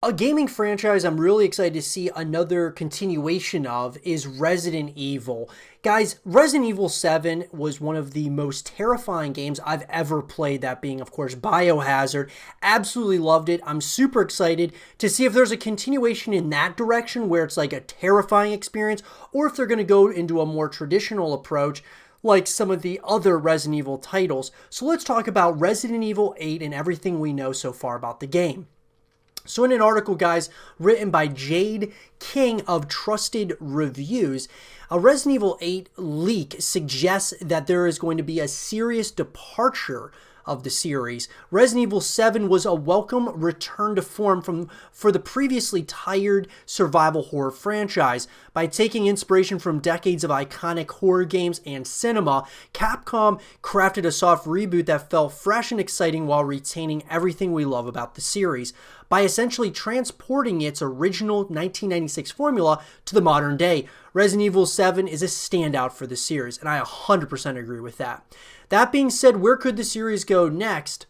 A gaming franchise I'm really excited to see another continuation of is Resident Evil. Guys, Resident Evil 7 was one of the most terrifying games I've ever played, that being, of course, Biohazard. Absolutely loved it. I'm super excited to see if there's a continuation in that direction where it's like a terrifying experience, or if they're going to go into a more traditional approach like some of the other Resident Evil titles. So let's talk about Resident Evil 8 and everything we know so far about the game. So in an article, guys, written by Jade King of Trusted Reviews, a Resident Evil 8 leak suggests that there is going to be a serious departure of the series. Resident Evil 7 was a welcome return to form for the previously tired survival horror franchise. By taking inspiration from decades of iconic horror games and cinema, Capcom crafted a soft reboot that felt fresh and exciting while retaining everything we love about the series. By essentially transporting its original 1996 formula to the modern day, Resident Evil 7 is a standout for the series, and I 100% agree with that. That being said, where could the series go next?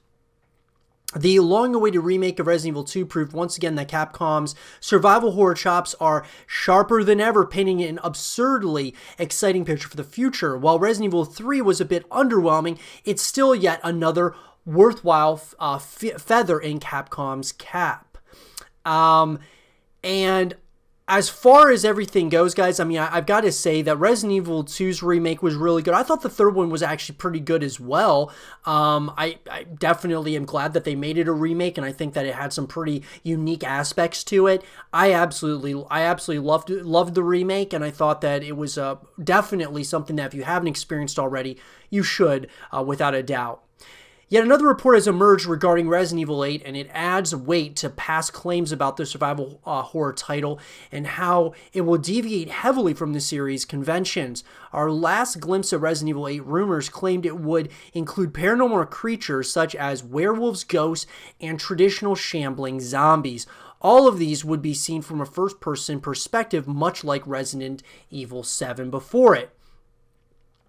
The long-awaited remake of Resident Evil 2 proved once again that Capcom's survival horror chops are sharper than ever, painting an absurdly exciting picture for the future. While Resident Evil 3 was a bit underwhelming, it's still yet another worthwhile feather in Capcom's cap. And as far as everything goes, guys, I mean, I've got to say that Resident Evil 2's remake was really good. I thought the third one was actually pretty good as well. I definitely am glad that they made it a remake, and I think that it had some pretty unique aspects to it. I absolutely loved the remake, and I thought that it was definitely something that if you haven't experienced already, you should, without a doubt. Yet another report has emerged regarding Resident Evil 8, and it adds weight to past claims about the survival horror title and how it will deviate heavily from the series' conventions. Our last glimpse of Resident Evil 8 rumors claimed it would include paranormal creatures such as werewolves, ghosts, and traditional shambling zombies. All of these would be seen from a first-person perspective, much like Resident Evil 7 before it.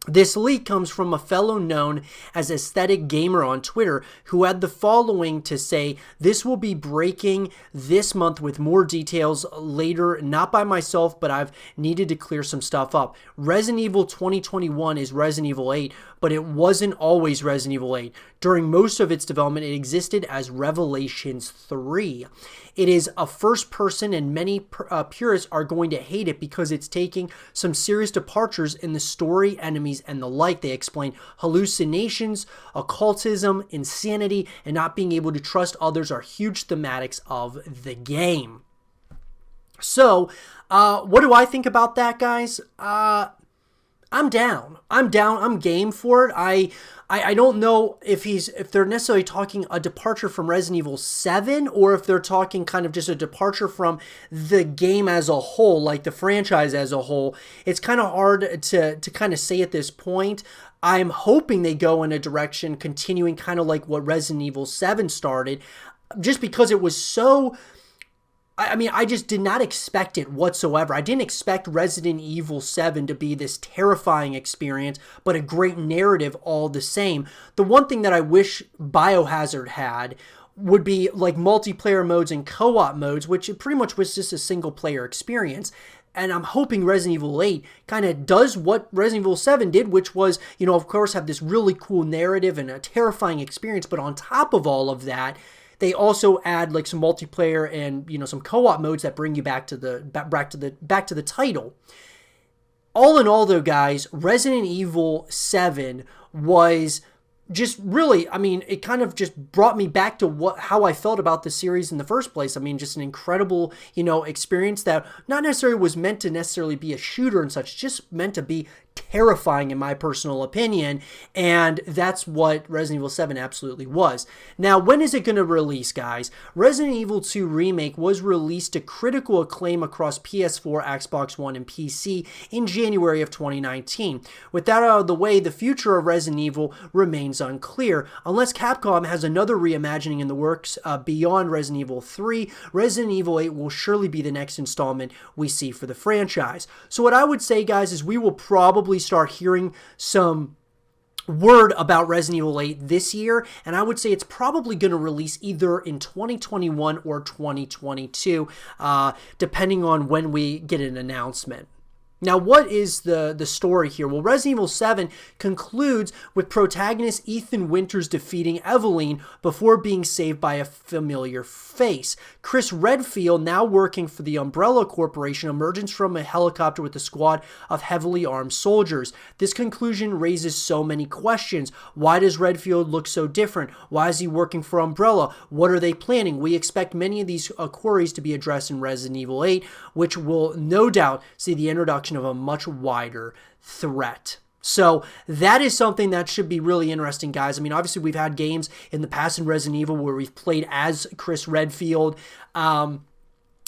This leak comes from a fellow known as Aesthetic Gamer on Twitter who had the following to say: "This will be breaking this month with more details later, not by myself, but I've needed to clear some stuff up. Resident Evil 2021 is Resident Evil 8, but it wasn't always Resident Evil 8. During most of its development, it existed as Revelations 3. It is a first person, and many purists are going to hate it because it's taking some serious departures in the story, enemies, and the like. They explain hallucinations, occultism, insanity, and not being able to trust others are huge thematics of the game." So, what do I think about that, guys? I'm down. I'm game for it. I don't know if they're necessarily talking a departure from Resident Evil 7, or if they're talking kind of just a departure from the game as a whole, like the franchise as a whole. It's kind of hard to kind of say at this point. I'm hoping they go in a direction continuing kind of like what Resident Evil 7 started, just because it was so... I mean, I just did not expect it whatsoever. I didn't expect Resident Evil 7 to be this terrifying experience, but a great narrative all the same. The one thing that I wish Biohazard had would be like multiplayer modes and co-op modes, which it pretty much was just a single-player experience. And I'm hoping Resident Evil 8 kind of does what Resident Evil 7 did, which was, you know, of course, have this really cool narrative and a terrifying experience. But on top of all of that, they also add like some multiplayer and, you know, some co-op modes that bring you back to the title. All in all, though, guys, Resident Evil 7 was just really, I mean, it kind of just brought me back to how I felt about the series in the first place. I mean, just an incredible, you know, experience that not necessarily was meant to necessarily be a shooter and such, just meant to be terrifying in my personal opinion, and that's what Resident Evil 7 absolutely was. Now, when is it going to release, guys? Resident Evil 2 Remake was released to critical acclaim across PS4, Xbox One, and PC in January of 2019. With that out of the way, the future of Resident Evil remains unclear. Unless Capcom has another reimagining in the works beyond Resident Evil 3, Resident Evil 8 will surely be the next installment we see for the franchise. So what I would say, guys, is we will probably start hearing some word about Resident Evil 8 this year, and I would say it's probably going to release either in 2021 or 2022, depending on when we get an announcement. Now, what is the story here? Well, Resident Evil 7 concludes with protagonist Ethan Winters defeating Eveline before being saved by a familiar face. Chris Redfield, now working for the Umbrella Corporation, emerges from a helicopter with a squad of heavily armed soldiers. This conclusion raises so many questions. Why does Redfield look so different? Why is he working for Umbrella? What are they planning? We expect many of these queries to be addressed in Resident Evil 8, which will no doubt see the introduction of a much wider threat. So that is something that should be really interesting, guys. I mean, obviously we've had games in the past in Resident Evil where we've played as Chris Redfield.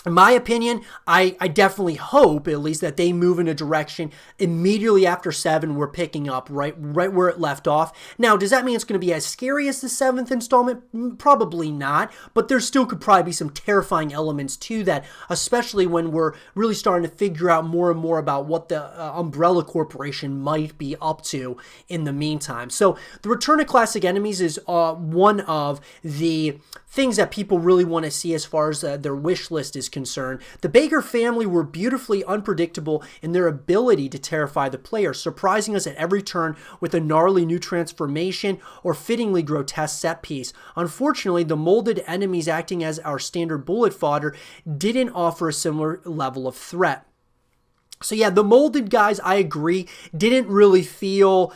In my opinion, I definitely hope, at least, that they move in a direction immediately after 7 we're picking up right where it left off. Now, does that mean it's going to be as scary as the 7th installment? Probably not, but there still could probably be some terrifying elements to that, especially when we're really starting to figure out more and more about what the Umbrella Corporation might be up to in the meantime. So the return of classic enemies is one of the things that people really want to see as far as their wish list is concerned. The Baker family were beautifully unpredictable in their ability to terrify the player, surprising us at every turn with a gnarly new transformation or fittingly grotesque set piece. Unfortunately, the molded enemies acting as our standard bullet fodder didn't offer a similar level of threat. So yeah, the molded guys, I agree, didn't really feel...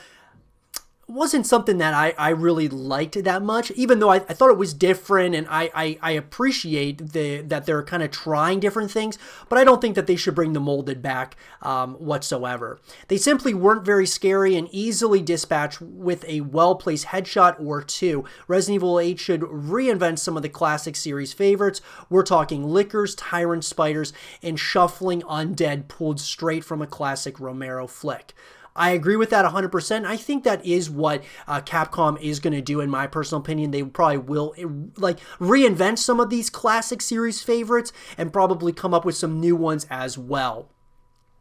wasn't something that I really liked that much, even though I thought it was different, and I appreciate that they're kind of trying different things, but I don't think that they should bring the molded back whatsoever. They simply weren't very scary and easily dispatched with a well-placed headshot or two. Resident Evil 8 should reinvent some of the classic series favorites. We're talking lickers, tyrant spiders, and shuffling undead pulled straight from a classic Romero flick. I agree with that 100%. I think that is what Capcom is going to do, in my personal opinion. They probably will like reinvent some of these classic series favorites and probably come up with some new ones as well,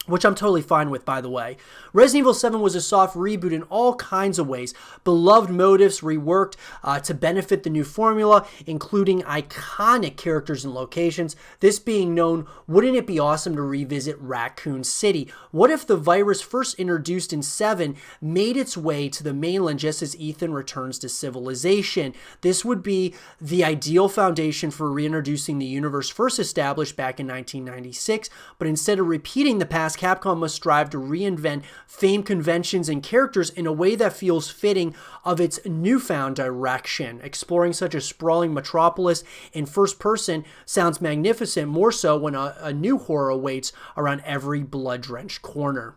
which I'm totally fine with, by the way. Resident Evil 7 was a soft reboot in all kinds of ways. Beloved motives reworked to benefit the new formula, including iconic characters and locations. This being known, wouldn't it be awesome to revisit Raccoon City? What if the virus first introduced in 7 made its way to the mainland just as Ethan returns to civilization? This would be the ideal foundation for reintroducing the universe first established back in 1996, but instead of repeating the past, Capcom must strive to reinvent famed conventions and characters in a way that feels fitting of its newfound direction. Exploring such a sprawling metropolis in first person sounds magnificent, more so when a new horror awaits around every blood-drenched corner.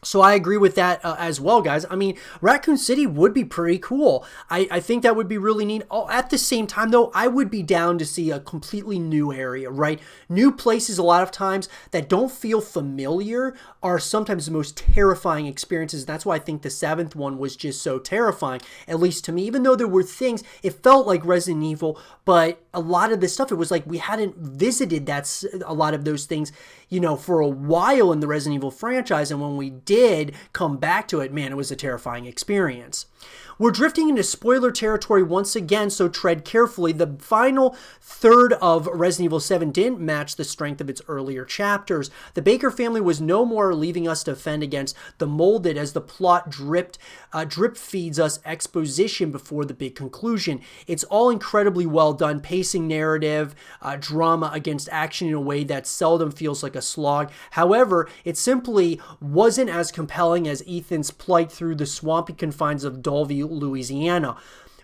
So I agree with that as well, guys. I mean, Raccoon City would be pretty cool. I think that would be really neat. Oh, at the same time, though, I would be down to see a completely new area, right? New places, a lot of times, that don't feel familiar are sometimes the most terrifying experiences. That's why I think the 7th one was just so terrifying, at least to me. Even though there were things, it felt like Resident Evil, but a lot of this stuff, it was like we hadn't visited a lot of those things, you know, for a while in the Resident Evil franchise, and when we did come back to it, man, it was a terrifying experience. We're drifting into spoiler territory once again, so tread carefully. The final third of Resident Evil 7 didn't match the strength of its earlier chapters. The Baker family was no more leaving us to fend against the molded as the plot drip feeds us exposition before the big conclusion. It's all incredibly well done, pacing narrative, drama against action in a way that seldom feels like a slog. However, it simply wasn't as compelling as Ethan's plight through the swampy confines of Dulvey, Louisiana.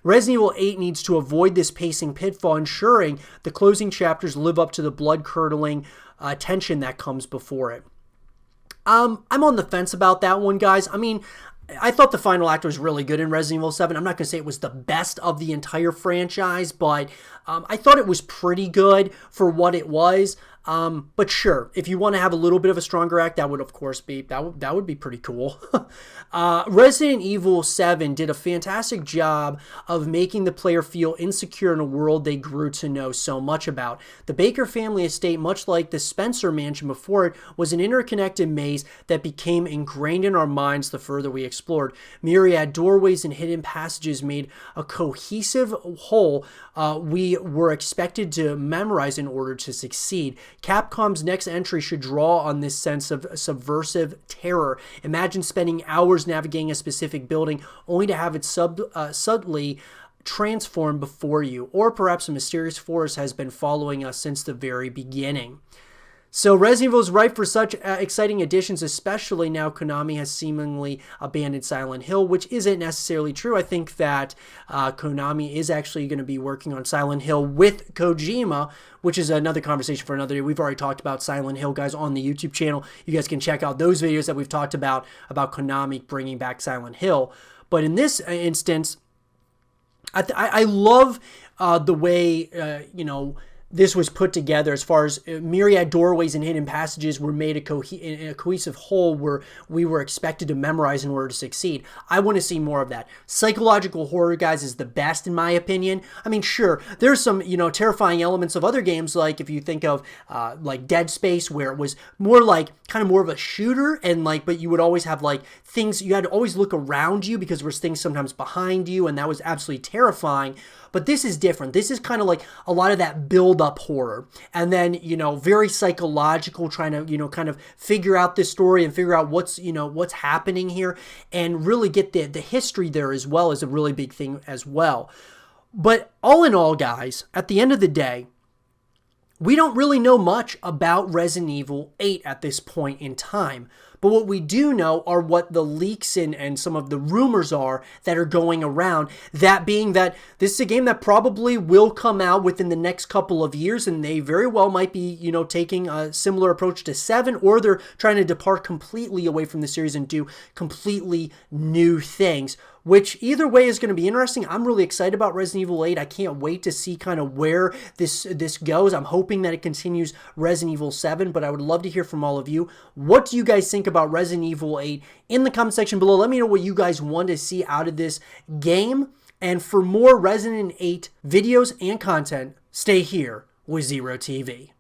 Resident Evil 8 needs to avoid this pacing pitfall, ensuring the closing chapters live up to the blood-curdling tension that comes before it. I'm on the fence about that one, guys. I mean, I thought the final act was really good in Resident Evil 7. I'm not going to say it was the best of the entire franchise, but I thought it was pretty good for what it was. But sure, if you want to have a little bit of a stronger act, that would of course be that would be pretty cool. Resident Evil 7 did a fantastic job of making the player feel insecure in a world they grew to know so much about. The Baker family estate, much like the Spencer mansion before it, was an interconnected maze that became ingrained in our minds the further we explored. Myriad doorways and hidden passages made a cohesive whole we were expected to memorize in order to succeed. Capcom's next entry should draw on this sense of subversive terror. Imagine spending hours navigating a specific building only to have it subtly transform before you, or perhaps a mysterious force has been following us since the very beginning. So Resident Evil is ripe for such exciting additions, especially now Konami has seemingly abandoned Silent Hill, which isn't necessarily true. I think that Konami is actually going to be working on Silent Hill with Kojima, which is another conversation for another day. We've already talked about Silent Hill, guys, on the YouTube channel. You guys can check out those videos that we've talked about Konami bringing back Silent Hill. But in this instance, I love the way, this was put together as far as myriad doorways and hidden passages were made a cohesive whole where we were expected to memorize in order to succeed. I want to see more of that. Psychological horror, guys, is the best in my opinion. I mean, sure, there's some, terrifying elements of other games, like if you think of like Dead Space, where it was more like kind of more of a shooter, and but you would always have like things, you had to always look around you because there was things sometimes behind you, and that was absolutely terrifying. But this is different. This is kind of like a lot of that build-up horror. And then, very psychological, trying to, kind of figure out this story and figure out what's happening here, and really get the history there as well is a really big thing as well. But all in all, guys, at the end of the day, we don't really know much about Resident Evil 8 at this point in time. But what we do know are what the leaks and some of the rumors are that are going around. That being that this is a game that probably will come out within the next couple of years, and they very well might be, taking a similar approach to 7, or they're trying to depart completely away from the series and do completely new things. Which either way is going to be interesting. I'm really excited about Resident Evil 8. I can't wait to see kind of where this goes. I'm hoping that it continues Resident Evil 7, but I would love to hear from all of you. What do you guys think about Resident Evil 8 in the comment section below? Let me know what you guys want to see out of this game. And for more Resident 8 videos and content, stay here with Zero TV.